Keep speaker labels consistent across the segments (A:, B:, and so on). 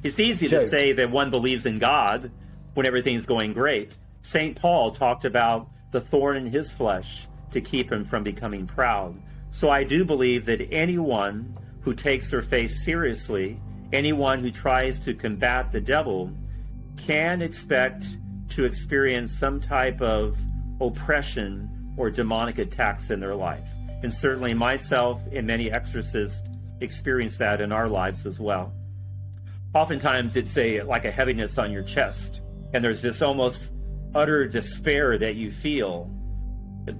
A: It's easy to say that one believes in God when everything's going great. St. Paul talked about the thorn in his flesh to keep him from becoming proud. So I do believe that anyone who takes their faith seriously, anyone who tries to combat the devil, can expect to experience some type of oppression or demonic attacks in their life. And certainly myself and many exorcists experience that in our lives as well. Oftentimes it's like a heaviness on your chest, and there's this almost utter despair that you feel.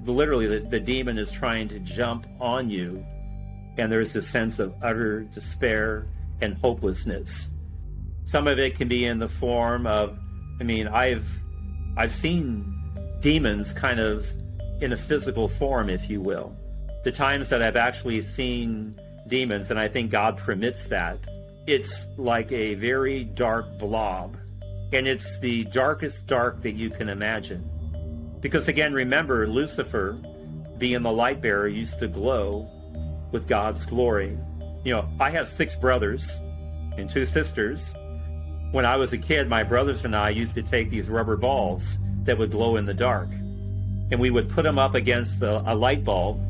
A: Literally, the demon is trying to jump on you, and there's this sense of utter despair and hopelessness. Some of it can be in the form of, I've seen demons kind of in a physical form, if you will. The times that I've actually seen demons, and I think God permits that, it's like a very dark blob. And it's the darkest dark that you can imagine. Because again, remember, Lucifer, being the light bearer, used to glow with God's glory. I have 6 brothers and 2 sisters. When I was a kid, my brothers and I used to take these rubber balls that would glow in the dark, and we would put them up against a light bulb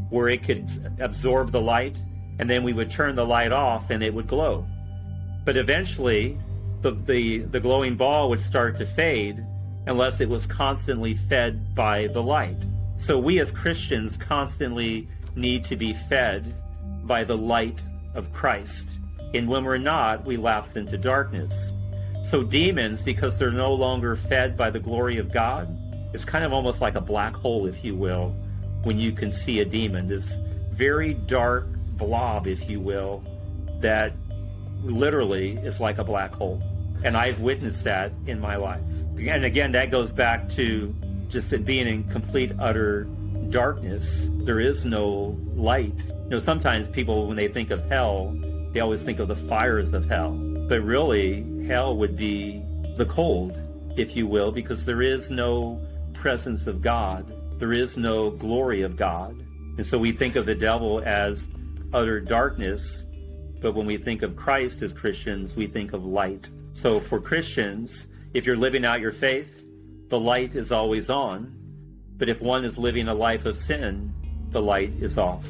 A: where it could absorb the light, and then we would turn the light off and it would glow. But eventually, the glowing ball would start to fade unless it was constantly fed by the light. So we as Christians constantly need to be fed by the light of Christ. And when we're not, we lapse into darkness. So demons, because they're no longer fed by the glory of God, it's kind of almost like a black hole, if you will, when you can see a demon, this very dark blob, if you will, that literally is like a black hole. And I've witnessed that in my life. And again, that goes back to just it being in complete, utter darkness. There is no light. Sometimes people, when they think of hell, they always think of the fires of hell. But really, hell would be the cold, if you will, because there is no presence of God. There is no glory of God. And so we think of the devil as utter darkness, but when we think of Christ as Christians, we think of light. So for Christians, if you're living out your faith, the light is always on. But if one is living a life of sin, the light is off.